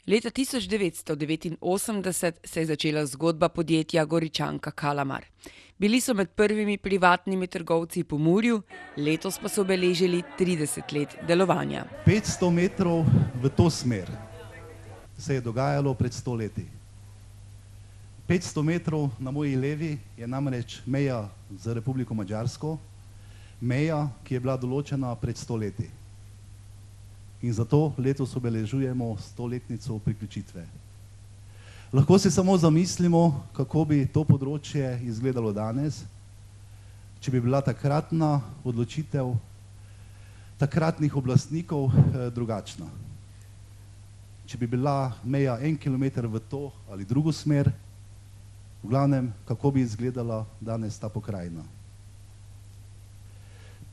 Leta 1989 se je začela zgodba podjetja Goričanka Kalamar. Bili so med prvimi privatnimi trgovci po Pomurju, letos pa so obeležili 30 let delovanja. 500 metrov v to smer se je dogajalo pred 100 leti. 500 metrov na moji levi je namreč meja z Republiko Madžarsko, meja, ki je bila določena pred 100 leti. In zato letos obeležujemo 100-letnico priključitve. Lahko si samo zamislimo, kako bi to področje izgledalo danes, če bi bila takratna odločitev takratnih oblastnikov drugačna. Če bi bila meja 1 kilometer v to ali drugo smer, v glavnem, kako bi izgledala danes ta pokrajina.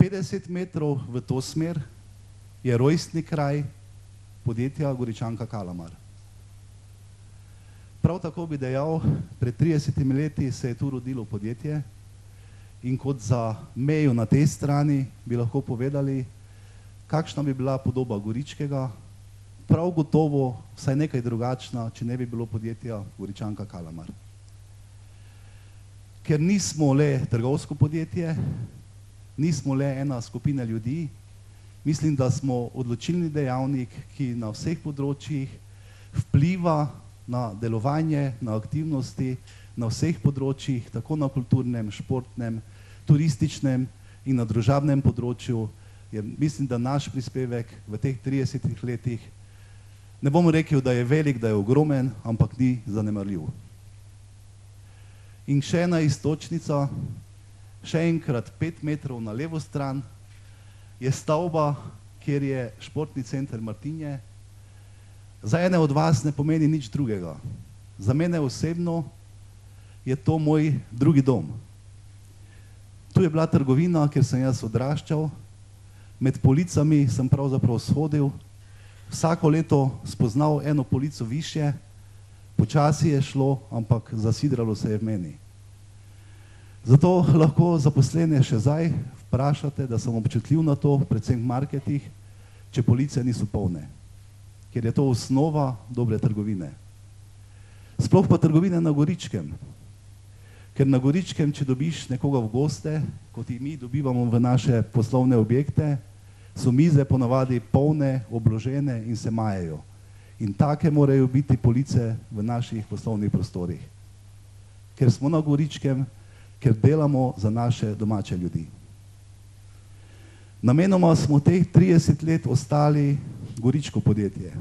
50 metrov v to smer je rojstni kraj podjetja Goričanka Kalamar. Prav tako bi dejal, pred 30 leti se je tu rodilo podjetje in kot za mejo na tej strani bi lahko povedali, kakšna bi bila podoba Goričkega, prav gotovo vsaj nekaj drugačna, če ne bi bilo podjetja Goričanka Kalamar. Ker nismo le trgovsko podjetje, nismo le ena skupina ljudi, mislim, da smo odločilni dejavnik, ki na vseh področjih vpliva na delovanje, na aktivnosti, na vseh področjih, tako na kulturnem, športnem, turističnem in na družabnem področju. Mislim, da naš prispevek v teh 30 letih, ne bom rekel, da je velik, da je ogromen, ampak ni zanemarljiv. In še ena iztočnica, še enkrat 5 metrov na levo stran, je stavba, kjer je športni center Martinje. Za ene od vas ne pomeni nič drugega. Za mene osebno je to moj drugi dom. Tu je bila trgovina, kjer sem jaz odraščal, med policami sem pravzaprav shodil, vsako leto spoznal eno polico višje, počasi je šlo, ampak zasidralo se je v meni. Zato lahko zaposlene še zdaj vprašate, da sem občutljiv na to, predvsem v marketih, če police niso polne, ker je to osnova dobre trgovine. Sploh pa trgovine na Goričkem, ker na Goričkem, če dobiš nekoga v goste, kot jih mi dobivamo v naše poslovne objekte, so mize ponavadi polne, obložene in se majejo. In take morajo biti police v naših poslovnih prostorih. Ker smo na Goričkem, ker delamo za naše domače ljudi. Namenoma smo teh 30 let ostali goričko podjetje.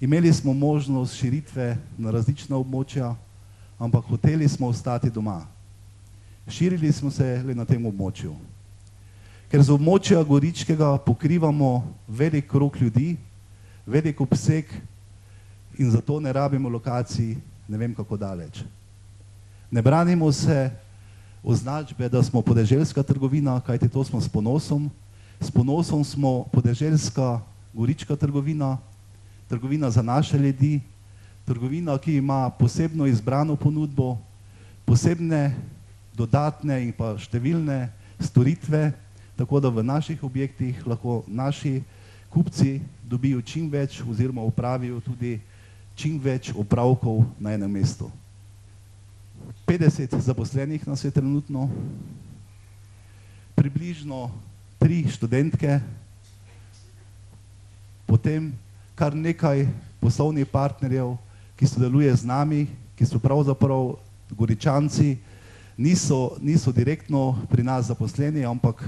Imeli smo možnost širitve na različna območja, ampak hoteli smo ostati doma. Širili smo se le na tem območju. Ker z območja Goričkega pokrivamo velik krog ljudi, velik obseg in zato ne rabimo lokacij ne vem kako daleč. Ne branimo se označbe, da smo podeželska trgovina, kajti to smo s ponosom. S ponosom smo podeželska gorička trgovina, trgovina za naše ljudi, trgovina, ki ima posebno izbrano ponudbo, posebne, dodatne in pa številne storitve, tako da v naših objektih lahko naši kupci dobijo čim več oziroma opravijo tudi čim več opravkov na enem mestu. 50 zaposlenih nas je trenutno, približno 3 študentke, potem kar nekaj poslovnih partnerjev, ki sodeluje z nami, ki so pravzaprav Goričanci, niso direktno pri nas zaposleni, ampak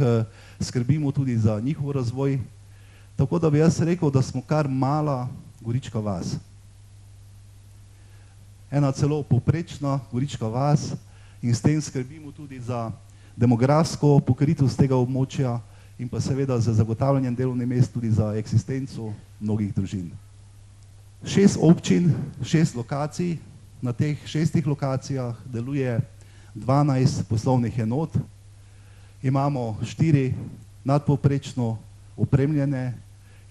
skrbimo tudi za njihov razvoj. Tako da bi jaz rekel, da smo kar mala gorička vas. Ena celo povprečna gorička vas in s tem skrbimo tudi za demografsko pokritost tega območja in pa seveda za zagotavljanje delovnih mest tudi za eksistenco mnogih družin. 6 občin, 6 lokacij, na teh 6 lokacijah deluje 12 poslovnih enot, imamo 4 nadpovprečno opremljene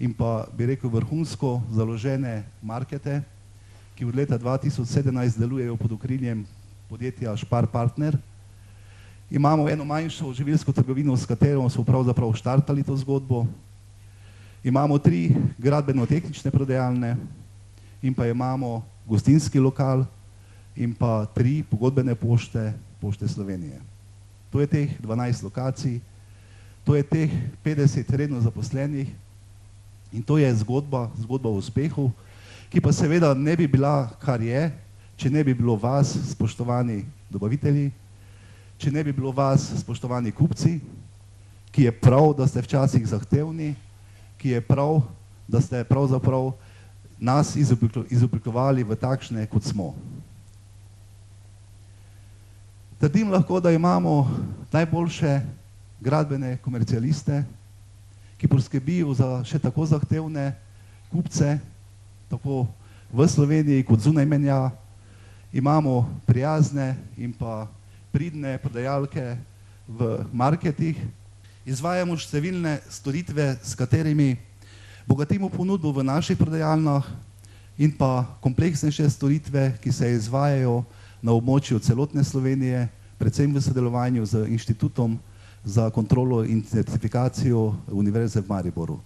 in pa bi rekel vrhunsko založene markete, ki od leta 2017 delujejo pod okriljem podjetja Spar Partner. Imamo eno manjšo živilsko trgovino, s katero smo pravzaprav štartali to zgodbo. Imamo 3 gradbeno-tehnične prodajalne, in pa imamo gostinski lokal in pa 3 pogodbene pošte, Pošte Slovenije. To je teh 12 lokacij, to je teh 50 redno zaposlenih in to je zgodba o uspehu, ki pa seveda ne bi bila, kar je, če ne bi bilo vas, spoštovani dobavitelji, če ne bi bilo vas, spoštovani kupci, ki je prav, da ste včasih zahtevni, ki je prav, da ste pravzaprav nas izoblikovali v takšne, kot smo. Trdim lahko, da imamo najboljše gradbene komercialiste, ki poskrbijo za še tako zahtevne kupce, tako v Sloveniji kot zunaj meja. Imamo prijazne in pa pridne prodajalke v marketih. Izvajamo številne storitve, s katerimi bogatimo ponudbo v naših prodajalnah in pa kompleksnejše storitve, ki se izvajajo na območju celotne Slovenije, predvsem v sodelovanju z Inštitutom za kontrolo in certifikacijo Univerze v Mariboru.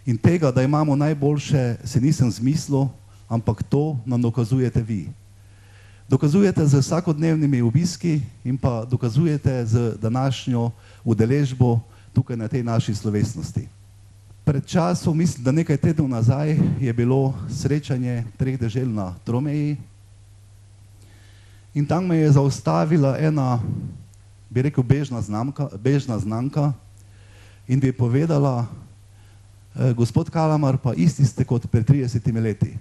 In tega, da imamo najboljše, se nisem zmislil, ampak to nam dokazujete vi. Dokazujete z vsakodnevnimi obiski in pa dokazujete z današnjo udeležbo tukaj na tej naši slovesnosti. Pred časom, mislim, da nekaj tednov nazaj, je bilo srečanje 3 dežel na Tromeji in tam me je zaustavila ena, bi rekel, bežna znamka in bi povedala, gospod Kalamar, pa isti ste kot pred 30 leti.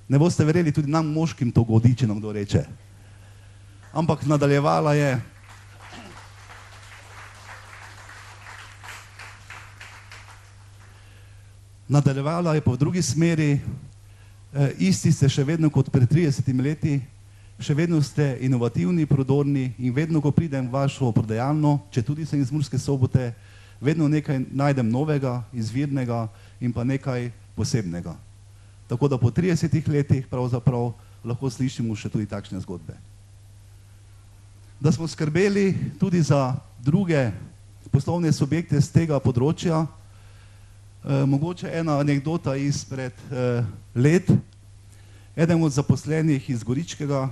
Ne boste verjeli, tudi nam moškim to godi, če nam kdo reče. Ampak nadaljevala je. Nadaljevala je pa v drugi smeri, isti ste še vedno kot pred 30 leti, še vedno ste inovativni, prodorni in vedno, ko pridem v vašo prodajalno, če tudi sem iz Murske Sobote, vedno nekaj najdem novega, izvirnega in pa nekaj posebnega. Tako da po 30 letih pravzaprav lahko slišimo še tudi takšne zgodbe. Da smo skrbeli tudi za druge poslovne subjekte z tega področja, mogoče ena anekdota izpred let. Eden od zaposlenih iz Goričkega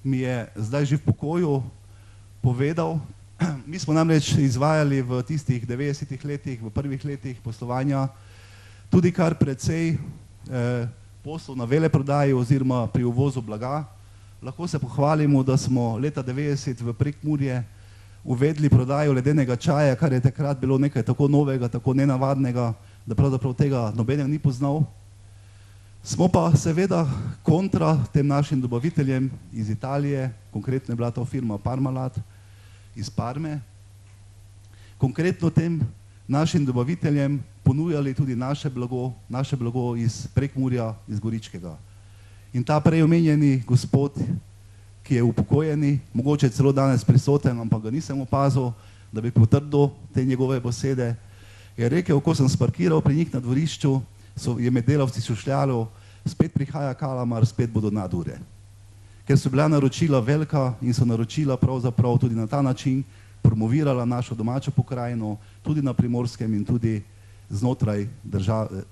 mi je zdaj že v pokoju povedal, mi smo namreč izvajali v tistih 90 letih, v prvih letih poslovanja, tudi kar precej poslov na veleprodaji oziroma pri uvozu blaga. Lahko se pohvalimo, da smo leta 90 v Prekmurje uvedli prodajo ledenega čaja, kar je takrat bilo nekaj tako novega, tako nenavadnega, da pravzaprav tega nobenega ni poznal. Smo pa seveda kontra tem našim dobaviteljem iz Italije, konkretno je bila to firma Parmalat iz Parme, konkretno tem našim dobaviteljem ponujali tudi naše blago iz Prekmurja, iz Goričkega. In ta prej omenjeni gospod, ki je upokojeni, mogoče celo danes prisoten, ampak ga nisem opazil, da bi potrdil te njegove besede, je rekel, ko sem sparkiral pri njih na dvorišču, je med delavci šušljalo, spet prihaja Kalamar, spet bodo nadure. Ker so bila naročila velika in so naročila pravzaprav tudi na ta način promovirala našo domačo pokrajino, tudi na Primorskem in tudi znotraj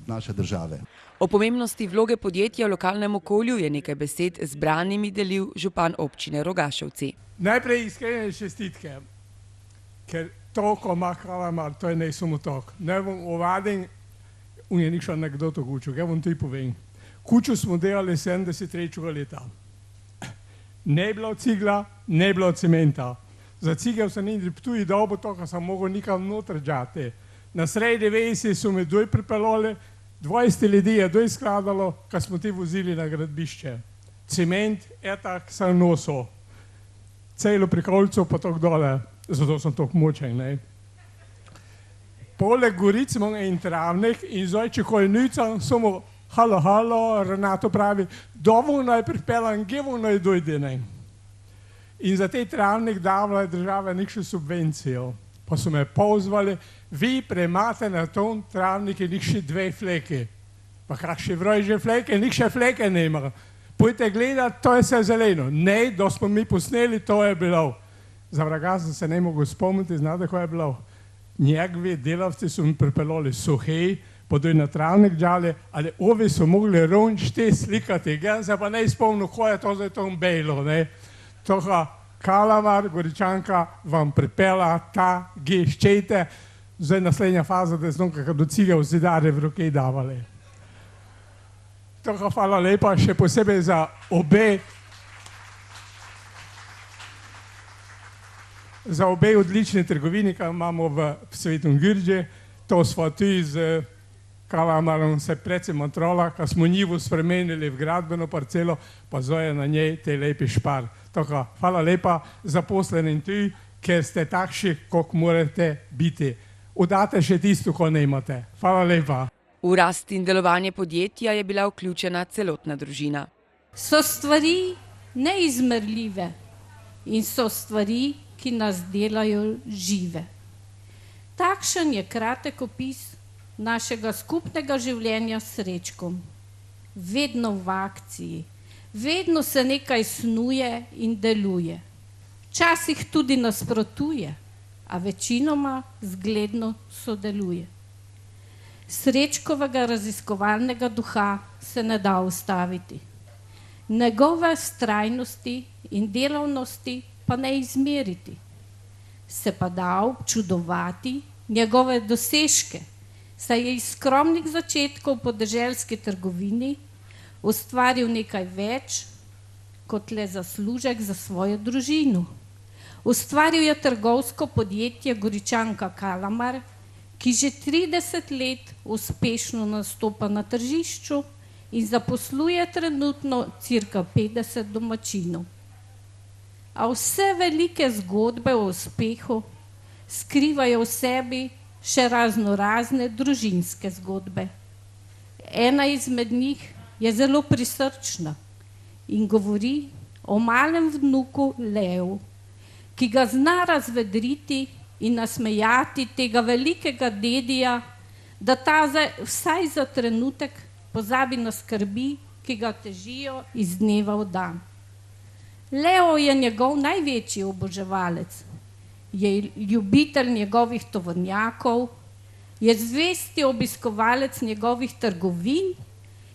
naše države. O pomembnosti vloge podjetja v lokalnem okolju je nekaj besed zbranimi delil župan občine Rogaševci. Najprej iskrene čestitke, ker to, ko ima Kalamar, to je ne samo to. Naj vam ovadim, on je nekaj anekdoto kučil, kaj vam to povem. Kuču smo delali 73. leta. Ne je bilo cigla, ne je bilo cementa. Za cigel sem in Ptuj dobo to, ko sem mogel nikam noter džati. Na sredi 90 so me doj pripeljali, 20 ljudi je doj skladalo, ko smo ti vozili na gradbišče. Cement, etak sem nosil. Celo pri kolcu pa tok dole, zato sem tok močen, ne. Poleg Goric imam en travnik in zdaj, če ko je nucam, samo halo, Renato pravi, dovo naj pripeljam, gevo naj dojde, ne. In za te travnik davala je država nekšno subvencijo. Pa so me pozvali, vi premate na tom travnike nekšne 2 fleke. Pa kakšne vrojže fleke, nekšne fleke nema. Pojďte gledat, to je vse zeleno. Ne, da smo mi posneli, to je bilo. Za vraga sem se ne mogel spomniti, znate, ko je bilo. Njegovi delavci so mi pripeljali suhej, podaj na travnik džale, ali ovi so mogli rončti slikati, zdaj pa ne izpomnil, ko je to zdaj to bejlo, ne. Toha Kalamar, Goričanka, vam pripela ta geščejte, zdaj naslednja faza, da je znonka, kad do cilja v zidare v roke davali. Toha hvala lepa, še posebej za obe odlični trgovini, ki imamo v Svetom Grđe. To smo tudi z Kalamarom se predvsem matrola, ko smo njivo spremenili v gradbeno parcelo, pa zdaj je na njej te lepi špar. Tako, hvala lepa zaposlenim tudi, ker ste takšni, kot morate biti. Udate še tisto, ko ne imate. Hvala lepa. V rast in delovanje podjetja je bila vključena celotna družina. So stvari neizmerljive in so stvari, ki nas delajo žive. Takšen je kratek opis našega skupnega življenja s Srečkom. Vedno v akciji, vedno se nekaj snuje in deluje. Včasih tudi nasprotuje, a večinoma zgledno sodeluje. Srečkovega raziskovalnega duha se ne da ustaviti. Njegove vztrajnosti in delavnosti pa ne izmeriti. Se pa da občudovati njegove dosežke, saj je iz skromnih začetkov v podeželski trgovini ustvaril nekaj več kot le zaslužek za svojo družino. Ustvaril je trgovsko podjetje Goričanka Kalamar, ki že 30 let uspešno nastopa na tržišču in zaposluje trenutno cirka 50 domačinov. A vse velike zgodbe o uspehu skrivajo v sebi še raznorazne družinske zgodbe. Ena izmed njih je zelo prisrčna in govori o malem vnuku Levu, ki ga zna razvedriti in nasmejati tega velikega dedija, da ta vsaj za trenutek pozabi na skrbi, ki ga težijo iz dneva v dan. Leo je njegov največji oboževalec, je ljubitelj njegovih tovornjakov, je zvesti obiskovalec njegovih trgovin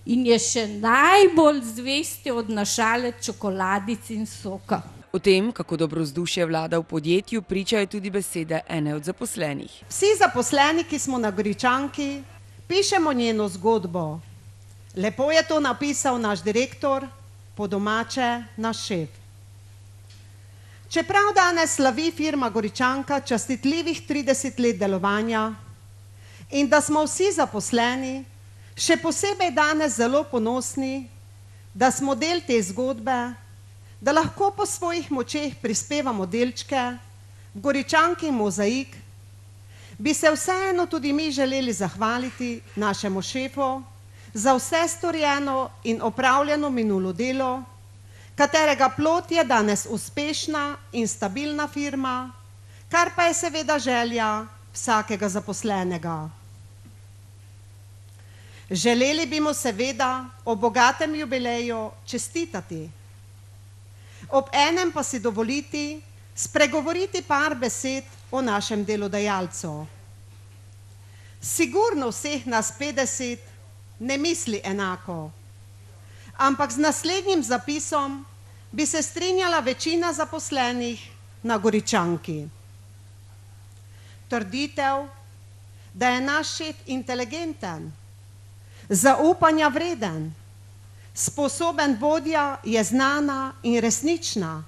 in je še najbolj zvesti odnašalec čokoladic in soka. O tem, kako dobro vzdušje vlada v podjetju, pričajo tudi besede ene od zaposlenih. Vsi zaposleni, ki smo na Goričanki, pišemo njeno zgodbo. Lepo je to napisal naš direktor, po domače naš šef. Čeprav danes slavi firma Goričanka častitljivih 30 let delovanja in da smo vsi zaposleni, še posebej danes zelo ponosni, da smo del te zgodbe, da lahko po svojih močeh prispevamo delčke v Goričanki mozaik, bi se vseeno tudi mi želeli zahvaliti našemu šefu za vse storjeno in opravljeno minulo delo, katerega plod je danes uspešna in stabilna firma, kar pa je seveda želja vsakega zaposlenega. Želeli bi mu seveda ob bogatem jubileju čestitati. Ob enem pa si dovoliti spregovoriti par besed o našem delodajalcu. Sigurno vseh nas 50 ne misli enako, ampak z naslednjim zapisom bi se strinjala večina zaposlenih na Goričanki. Trditev, da je naš šef inteligenten, zaupanja vreden, sposoben vodja, je znana in resnična,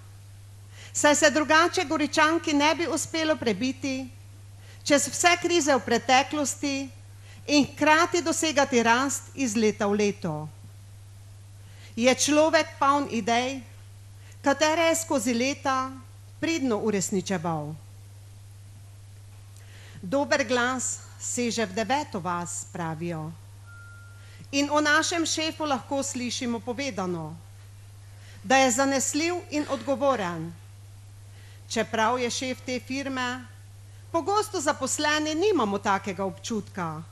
saj se drugače Goričanki ne bi uspelo prebiti čez vse krize v preteklosti in hkrati dosegati rast iz leta v leto. Je človek poln idej, katere je skozi leta pridno uresničeval. Dober glas seže v 9. vas, pravijo. In o našem šefu lahko slišimo povedano, da je zanesljiv in odgovoren. Čeprav je šef te firme, pogosto zaposleni nimamo takega občutka.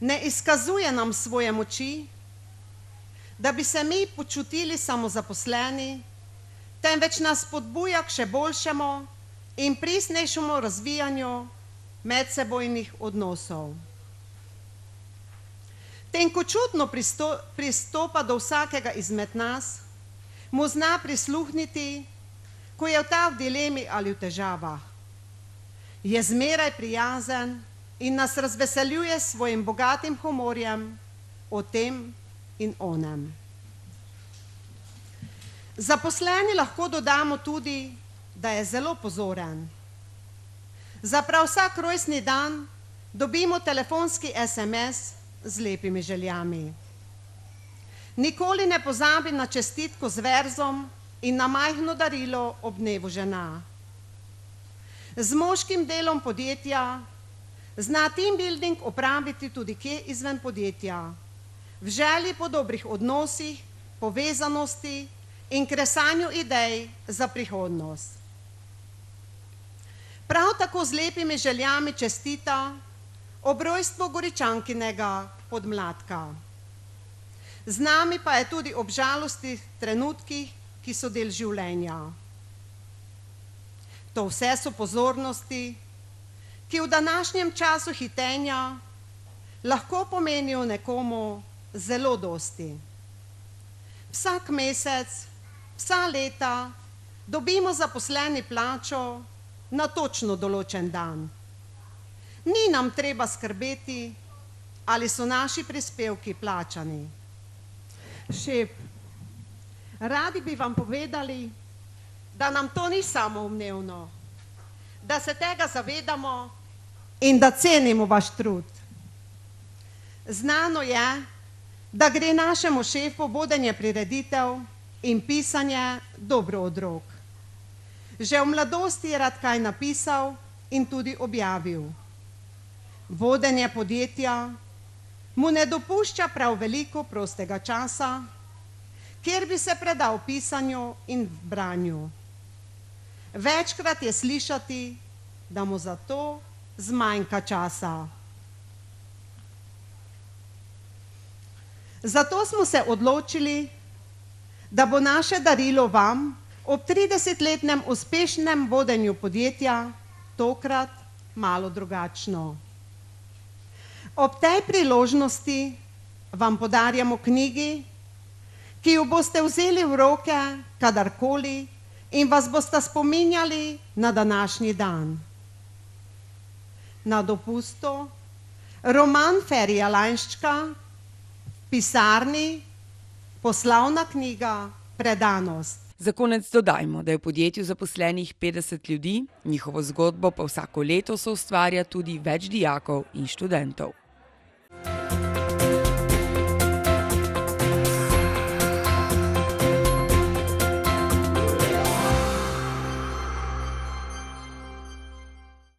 Ne izkazuje nam svoje moči, da bi se mi počutili samozaposleni, temveč nas spodbuja k še boljšemu in pristnejšemu razvijanju medsebojnih odnosov. tenkočutno pristopa do vsakega izmed nas, mu zna prisluhniti, ko je ta v dilemi ali v težavah. Je zmeraj prijazen in nas razveseljuje s svojim bogatim humorjem o tem in onem. Zaposleni lahko dodamo tudi, da je zelo pozoren. Za prav vsak rojstni dan dobimo telefonski SMS z lepimi željami. Nikoli ne pozabi na čestitko z verzom in na majhno darilo ob dnevu žena. Z moškim delom podjetja zna team building opraviti tudi kje izven podjetja, v želji po dobrih odnosih, povezanosti in kresanju idej za prihodnost. Prav tako z lepimi željami čestita ob rojstvu Goričankinega podmladka. Z nami pa je tudi ob žalosti trenutkih, ki so del življenja. To vse so pozornosti, ki v današnjem času hitenja lahko pomenijo nekomu zelo dosti. Vsak mesec, vsa leta dobimo zaposleni plačo na točno določen dan. Ni nam treba skrbeti, ali so naši prispevki plačani. Šef, radi bi vam povedali, da nam to ni samoumevno, da se tega zavedamo in da cenimo vaš trud. Znano je, da gre našemu šefu vodenje prireditev in pisanje dobro od rok. Že v mladosti je rad kaj napisal in tudi objavil. Vodenje podjetja mu ne dopušča prav veliko prostega časa, kjer bi se predal pisanju in branju. Večkrat je slišati, da mu za to zmanjka časa. Zato smo se odločili, da bo naše darilo vam ob 30-letnem uspešnem vodenju podjetja tokrat malo drugačno. Ob tej priložnosti vam podarjamo knjigi, ki jo boste vzeli v roke kadarkoli in vas boste spominjali na današnji dan. Na dopustu roman Ferija Lainščka, v pisarni poslovna knjiga Predanost. Za konec dodajmo, da je v podjetju zaposlenih 50 ljudi, njihovo zgodbo pa vsako leto soustvarja tudi več dijakov in študentov.